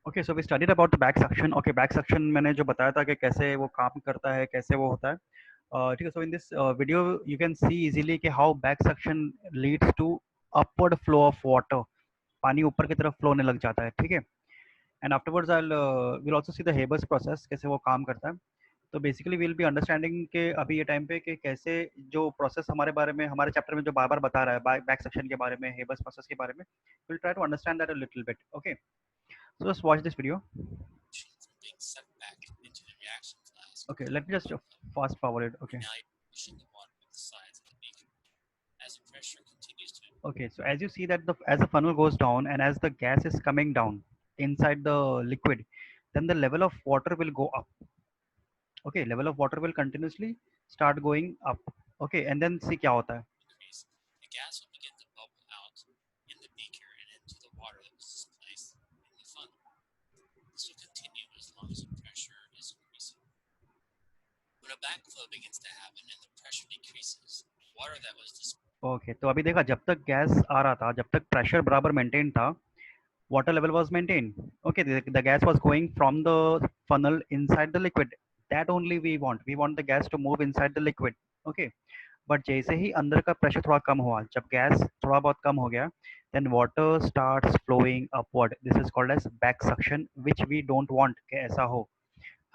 Okay, so we studied about the back suction. Okay, back suction मैंने जो बताया था कि कैसे वो काम करता है, कैसे वो होता है. ठीक है. So in this video you can see easily कि how back suction leads to upward flow of water. पानी ऊपर की तरफ फ्लो होने लग जाता है. ठीक है. And afterwards we'll also see the Haber's process कैसे वो काम करता है. तो बेसिकली विल बी अंडरस्टैंडिंग के अभी ये टाइम पे कि कैसे जो प्रोसेस हमारे बारे में हमारे चैप्टर में जो बार बार बता रहा है बैक सेक्शन के बारे में, हेबर्स प्रोसेस के बारे में, will try to understand that a little bit. Okay, so just watch this video. Okay, let me just fast forward it. Okay. Okay, so as you see that as the funnel goes down and as the gas is coming down inside the liquid, then the level of water will go up. Okay, level of water will continuously start going up. Okay, and then see क्या होता है. Okay, तो अभी देखा जब तक gas आ रहा था, जब तक प्रेशर बराबर मेंटेन था, water level was maintained. Okay, the gas was going from the funnel inside the liquid. That only we want the gas to move inside the liquid. Okay, but जैसे ही अंदर का pressure थोड़ा कम हुआ, जब gas थोड़ा बहुत कम हो गया, then water starts flowing upward. This is called as back suction, which we don't want कि ऐसा हो.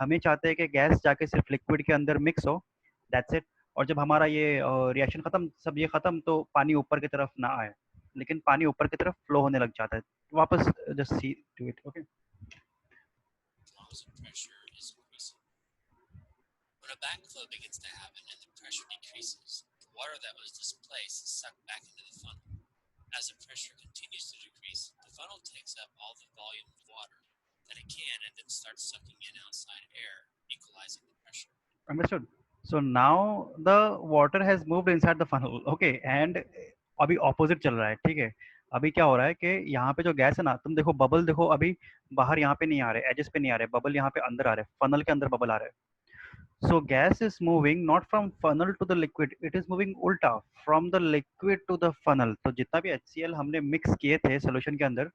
हमें चाहते हैं कि गैस जाके सिर्फ लिक्विड के अंदर मिक्स हो, दैट्स इट. और जब हमारा ये रिएक्शन खत्म, सब ये खत्म, तो पानी ऊपर की तरफ ना आए, लेकिन पानी ऊपर की तरफ फ्लो होने लग जाता है. वापस just see to it. Okay. Understood. So now the water has moved inside the funnel. Okay, and अभी ऑपोजिट चल रहा है. ठीक है. अभी क्या हो रहा है कि यहाँ पे जो गैस है ना, तुम देखो बबल देखो, अभी बाहर यहाँ पे नहीं आ रहे, एजेस पे नहीं आ रहे, बबल यहाँ पे अंदर आ रहे, फनल के अंदर बबल आ रहे. So gas is moving not from funnel to the liquid, it is moving उल्टा from the liquid to the funnel. तो जितना भी HCl हमने मिक्स किए थे सोल्यूशन के अंदर,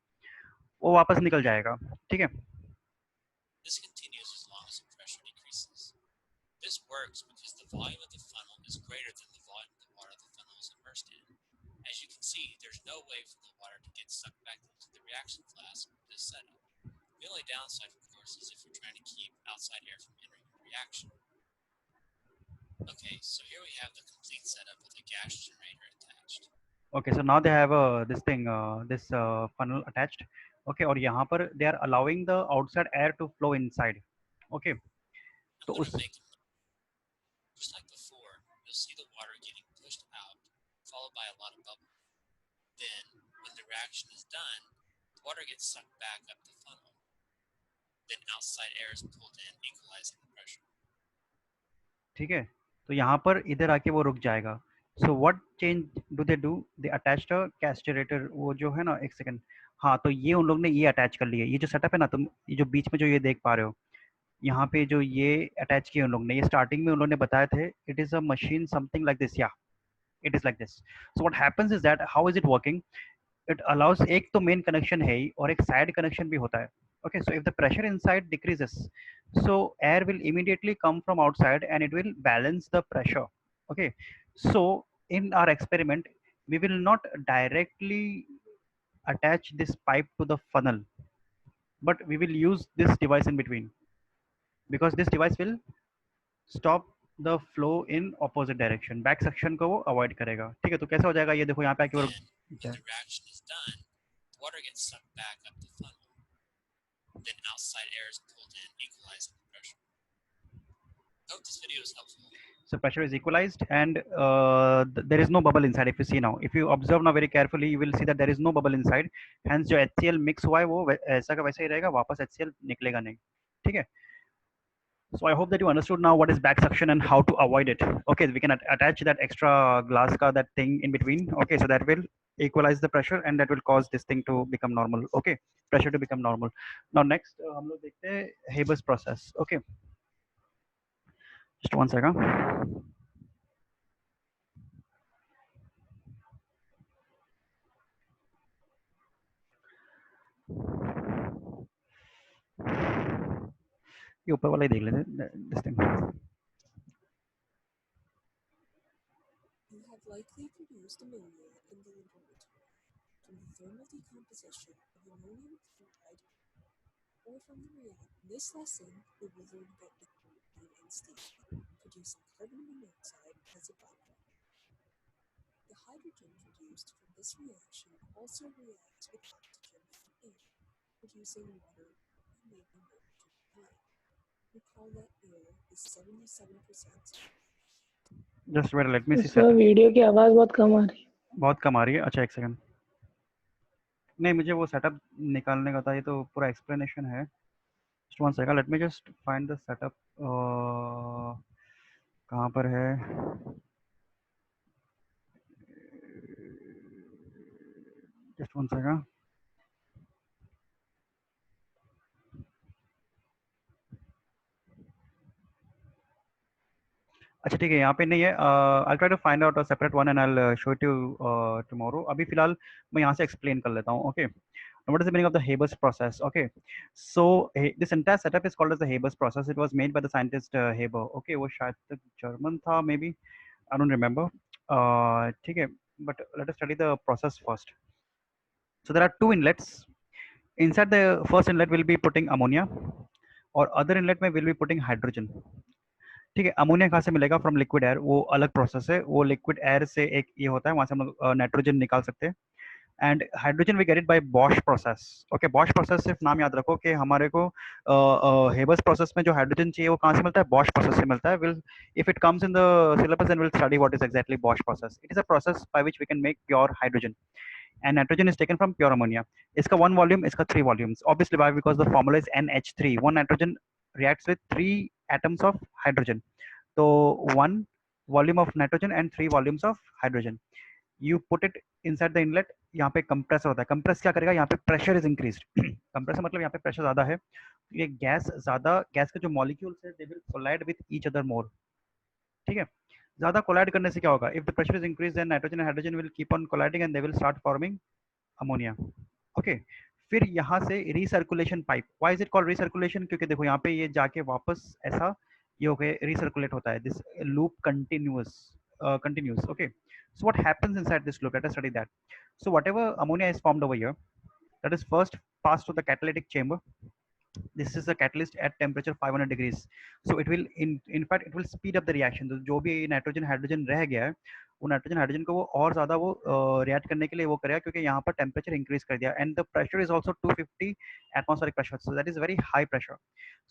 वो वापस निकल जाएगा. ठीक है. Okay, so now they have this thing, this funnel attached. Okay, और यहाँ पर they are allowing the outside air to flow inside. Okay, तो उस ठीक है. तो यहाँ पर इधर आके वो रुक जाएगा. So what change do they attach a castrator, वो जो है ना, एक सेकंड. हाँ, तो ये उन लोग ने ये अटैच कर लिया. ये जो सेटअप है ना, तुम ये जो बीच में जो ये देख पा रहे हो, यहाँ पे जो ये अटैच किए उन लोग ने, ये स्टार्टिंग में उन लोग ने बताया थे, it is a machine something like this. या it is like this. So what happens is that, how is it working, it allows, एक तो मेन कनेक्शन है ही और एक साइड कनेक्शन भी होता है. Okay, so if the pressure inside decreases, so air will immediately come from outside and it will balance the pressure. Okay, so in our experiment we will not directly attach this pipe to the funnel, but we will use this device in between, because this device will stop the flow in opposite direction. Back section को वो avoid करेगा. ठीक है. तो कैसे हो जाएगा, ये देखो यहाँ पे आके वो so pressure is equalized and there is no bubble inside. If you see now, if you observe now very carefully, you will see that there is no bubble inside. Hence जो HCl mix हुआ है वो ऐसा का वैसा ही रहेगा, वापस HCl निकलेगा नहीं. ठीक है. So I hope that you understood now what is back suction and how to avoid it. Okay, we can attach that extra glass ka that thing in between. Okay, so that will equalize the pressure and that will cause this thing to become normal. Okay, pressure to become normal. Now next हम लोग देखते हैं Haber's process. Okay, just one second. ये ऊपर वाला ही देख लेते this thing. You have likely produced ammonia in the laboratory from the thermal decomposition of ammonium chloride or from the reaction. In this lesson, we will learn about nicotine and steam, producing carbon monoxide as a byproduct. The hydrogen produced from this reaction also reacts with oxygen from air, producing water and making nitrogen ion. Recall that air is 77%. Just wait, let me see sir set. Video की आवाज बहुत कम आ रही है। बहुत कम आ रही है, अच्छा एक सेकंड। नहीं, मुझे वो सेटअप निकालने का था, ये तो पूरा एक्सप्लेनेशन है। Just one second, let me just find the setup. कहाँ पर है? Just one second. अच्छा ठीक है, यहाँ पे नहीं है। I try to find out a separate one and I show it you tomorrow. अभी फिलहाल मैं यहाँ से एक्सप्लेन कर लेता हूँ। Okay, what is the meaning of the Haber's process? Okay, so this entire setup is called as the Haber's process. It was made by the scientist Haber. Okay, वो शायद तक German था, maybe I don't remember. ठीक है, but let us study the process first. So there are two inlets. Inside the first inlet we'll be putting ammonia, और other inlet में we'll be putting hydrogen. ठीक है, ammonia कहाँ से मिलेगा? From liquid air. वो अलग प्रोसेस है, वो लिक्विड एयर से एक ये होता है, वहां से हम लोग नाइट्रोजन निकाल सकते हैं। And hydrogen we get it by Bosch process. Okay, Bosch process सिर्फ नाम याद रखो कि हमारे को हेबर्स प्रोसेस में जो हाइड्रोजन चाहिए वो कहाँ से मिलता है? बॉश प्रोसेस से मिलता है। Will if it comes in the syllabus then will study what is exactly Bosch process. It is a process by which we can make pure hydrogen and nitrogen is taken from pure ammonia. इसका one volume, इसका three volumes. Obviously why? Because the formula is NH3. One nitrogen reacts with three atoms of hydrogen. So one volume of nitrogen and three volumes of hydrogen. You put it inside the inlet. यहाँ पे compressor होता है। Compress क्या करेगा? यहाँ पे pressure is increased. Compressor मतलब यहाँ पे प्रेशर ज्यादा है, ये गैस ज्यादा, गैस के जो मॉलिक्यूल्स है they will collide with each other more. ठीक है, ज्यादा कोलाइड करने से क्या होगा? If the pressure is increase then nitrogen and hydrogen will keep on colliding and they will start forming ammonia. Okay, फिर यहाँ से recirculation pipe. Why is it called recirculation? क्योंकि देखो यहाँ पे ये जाके वापस ऐसा ये हो गए रिसर्कुलेट होता है। This loop continuous. Okay, so what happens inside this loop? Let us study that. So whatever ammonia is formed over here, that is first passed to the catalytic chamber. This is a catalyst at temperature 500 degrees. So it will in fact it will speed up the reaction. तो जो भी nitrogen hydrogen रह गया है वो nitrogen hydrogen को वो और ज्यादा वो रिएक्ट करने के लिए वो करेगा, क्योंकि यहाँ पर टेम्परेचर इंक्रीज कर दिया and the pressure is also 250 atmospheric pressure, so that is very high pressure.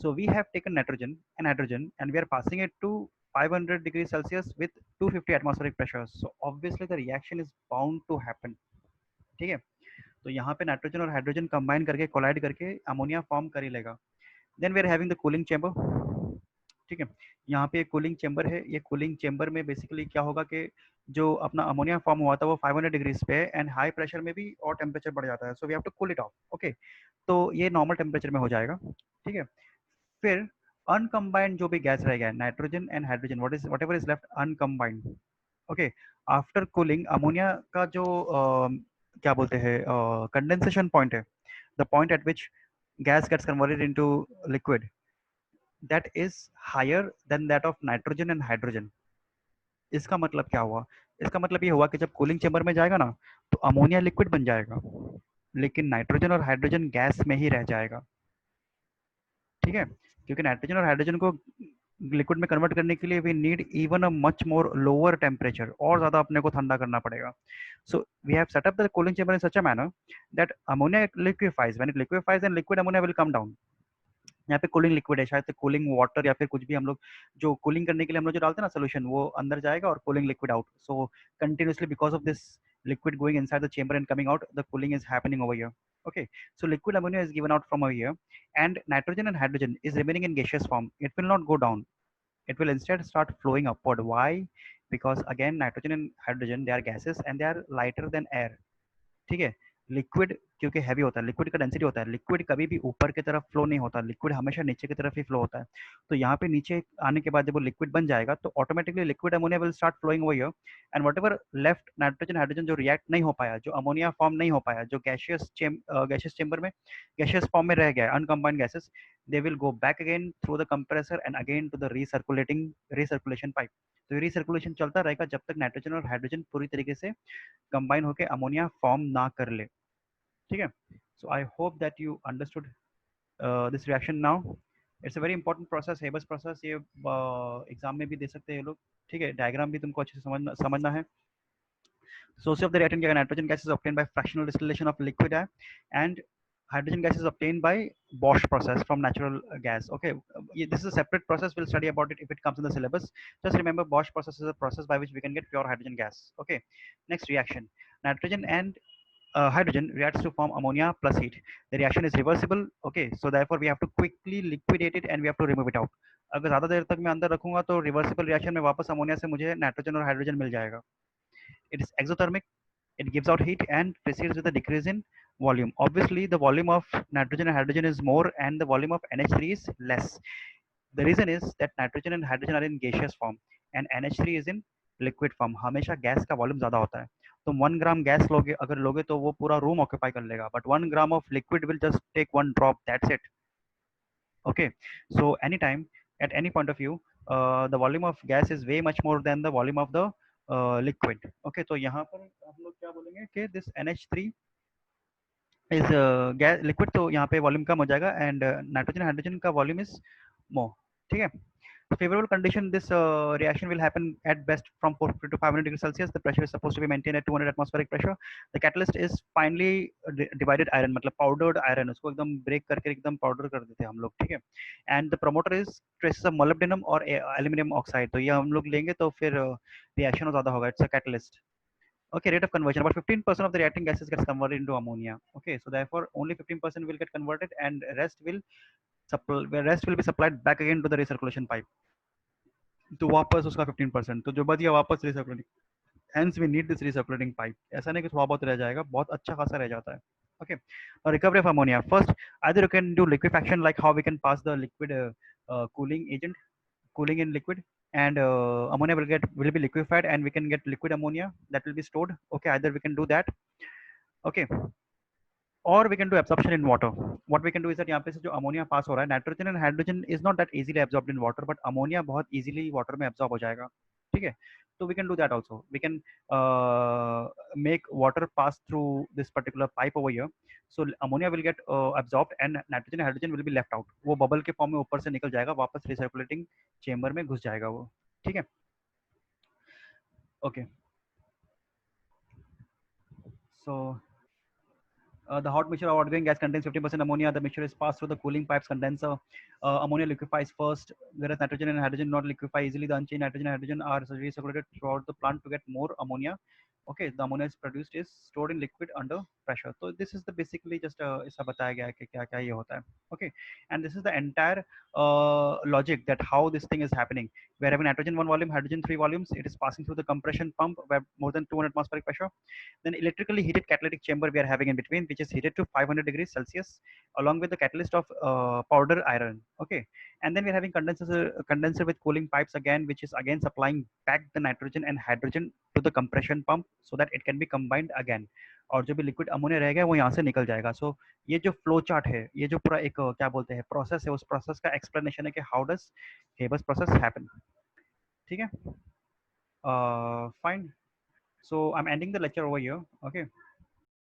So we have taken nitrogen and hydrogen and we are passing it to 500 degrees Celsius with 250 atmospheric pressure. So obviously the reaction is bound to happen. ठीक है, तो यहाँ पे nitrogen और hydrogen combine करके collide करके ammonia form कर ही लेगा। Then we are having the cooling chamber. ठीक है, यहाँ पे कूलिंग चेंबर है। ये कूलिंग चेंबर में बेसिकली क्या होगा कि जो अपना अमोनिया फॉर्म हुआ था वो 500 डिग्रीज पे है एंड हाई प्रेशर में भी और टेम्परेचर बढ़ जाता है, so we have to cool it off. Okay, तो ये नॉर्मल टेम्परेचर में हो जाएगा। ठीक है, फिर अनकम्बाइंड जो भी गैस रह गया nitrogen and hydrogen, whatever is left uncombined. Okay, after cooling ammonia का जो क्या बोलते हैं कंडेंसेशन पॉइंट है, the point at which gas gets converted into liquid, that is higher than that of nitrogen and hydrogen. इसका मतलब क्या हुआ? इसका मतलब ये हुआ कि जब कूलिंग चेंबर में जाएगा ना तो अमोनिया लिक्विड बन जाएगा, लेकिन नाइट्रोजन और हाइड्रोजन गैस में ही रह जाएगा। ठीक है, क्योंकि नाइट्रोजन और हाइड्रोजन को लिक्विड में कन्वर्ट करने के लिए we need even a much more lower temperature, और ज्यादा अपने को ठंडा करना पड़ेगा। So we have set up the cooling chamber in such a manner that ammonia liquefies, when it liquefies then liquid ammonia will come down. यहाँ पे cooling liquid है, शायद से कूलिंग वाटर या फिर कुछ भी हम लोग जो कूलिंग करने के लिए हम लोग जो डालते हैं ना सोल्यूशन, वो अंदर जाएगा और cooling liquid out. So continuously because of this liquid going inside the chamber and coming out, the cooling is happening over here. Okay, so liquid ammonia is given out from over here and nitrogen and hydrogen is remaining in gaseous form. It will not go down, it will instead start flowing upward. Why? Because again nitrogen and hydrogen, they are gases and they are lighter than air. ठीक है, liquid क्योंकि heavy होता है, liquid का density होता है, liquid कभी भी ऊपर की तरफ फ्लो नहीं होता, लिक्विड हमेशा नीचे की तरफ ही फ्लो होता है। तो यहाँ पे नीचे आने के बाद जब वो लिक्विड बन जाएगा तो automatically liquid ammonia will start flowing over here and whatever left nitrogen hydrogen जो रिएक्ट नहीं हो पाया, जो अमोनिया फॉर्म नहीं हो पाया, जो गैशियस चेंबर में गैशियस फॉर्म में रह गया अनकम्बाइंड gases, they will go back again through the compressor and again to the recirculation pipe. तो recirculation चलता रहेगा जब तक नाइट्रोजन और हाइड्रोजन पूरी तरीके से कंबाइन होकर अमोनिया फॉर्म ना कर ले, ठीक है. So I hope that you understood this reaction now. It's a very important process, Haber's process. ये एग्जाम में भी दे सकते हैं ये लोग, ठीक है. डायग्राम भी तुमको अच्छे से समझना है. Source of the reactant nitrogen gas is obtained by fractional distillation of liquid air, and hydrogen gas is obtained by Bosch process from natural gas. Okay, this is a separate process. We'll study about it if it comes in the syllabus. Just remember, Bosch process is a process by which we can get pure hydrogen gas. Okay, next reaction: nitrogen and hydrogen reacts to form ammonia plus heat. The reaction is reversible. Okay, so therefore we have to quickly liquidate it and we have to remove it out. अगर ज़्यादा देर तक मैं अंदर रखूंगा तो reversible reaction में वापस ammonia से मुझे नाइट्रोजन और हाइड्रोजन मिल जाएगा. It is exothermic, it gives out heat and proceeds with a decrease in volume. Obviously, the volume of nitrogen and hydrogen is more and the volume of NH3 is less. The reason is that nitrogen and hydrogen are in gaseous form and NH3 is in liquid form. हमेशा gas का volume ज़्यादा होता है. तुम 1 ग्राम gas लोगे अगर लोगे तो वो पूरा रूम ऑक्यूपाई कर लेगा, but 1 gram of liquid will just take 1 drop, that's it. Okay, so anytime at any point of view the volume of gas is way much more than the volume of the liquid. Okay, तो यहाँ पर हम लोग क्या बोलेंगे कि this NH3 is gas liquid, तो यहाँ पे वॉल्यूम कम हो जाएगा एंड नाइट्रोजन हाइड्रोजन का वॉल्यूम इज मोर, ठीक है. Favorable condition, this reaction will happen at best from 450 to 500 degrees Celsius. The pressure is supposed to be maintained at 200 atmospheric pressure. The catalyst is finely divided iron, मतलब powdered iron, उसको एकदम break करके एकदम powder कर देते हैं हम लोग, ठीक है. And the promoter is traces of molybdenum or aluminum oxide. तो ये हम लोग लेंगे तो फिर reaction ज़्यादा होगा. It's a catalyst. Okay, rate of conversion, about 15% of the reacting gases gets converted into ammonia. Okay, so therefore only 15% will get converted and rest will be supplied back again to the recirculation pipe. तो वापस उसका 15%, तो जो बच गया वापस recirculating. Hence we need this recirculating pipe. ऐसा नहीं कि थोड़ा बहुत रह जाएगा, बहुत अच्छा खासा रह जाता है. Okay, now recovery of ammonia. First, either you can do liquefaction, like how we can pass the liquid cooling agent, cooling in liquid, and ammonia will be liquefied, and we can get liquid ammonia that will be stored. Okay, either we can do that. Okay, or we can do absorption in water. What we can do is that यहाँ पे से जो ammonia pass हो रहा है, nitrogen and hydrogen is not that easily absorbed in water, but ammonia बहुत easily water में absorb हो जाएगा, ठीक है. So we can do that also. We can make water pass through this particular pipe over here. So ammonia will get absorbed and nitrogen and hydrogen will be left out. वो bubble के form में ऊपर से निकल जाएगा, वापस recirculating chamber में घुस जाएगा वो, ठीक है. Okay. So the hot mixture of outgoing gas contains 50% ammonia. The mixture is passed through the cooling pipes condenser. Ammonia liquefies first, whereas nitrogen and hydrogen not liquefy easily. The unchanged nitrogen and hydrogen are recirculated throughout the plant to get more ammonia. Okay, the ammonia is produced is stored in liquid under pressure. So this is the basically just इसका बताया गया है कि क्या क्या ये होता है. Okay, and this is the entire logic that how this thing is happening. We're having nitrogen 1 volume, hydrogen 3 volumes. It is passing through the compression pump where more than 200 atmospheric pressure. Then electrically heated catalytic chamber we are having in between, which is heated to 500 degrees Celsius along with the catalyst of powder iron. Okay, and then we are having condenser with cooling pipes again, which is again supplying back the nitrogen and hydrogen to the compression pump so that it can be combined again. और जो भी liquid ammonia रहेगा वो यहाँ से निकल जाएगा. सो ये जो फ्लो चार्ट है, ये जो पूरा एक क्या बोलते हैं प्रोसेस है, उस प्रोसेस का एक्सप्लेनेशन है कि how does Haber's process happen, ठीक है. Fine. So I'm ending the lecture over here. Okay.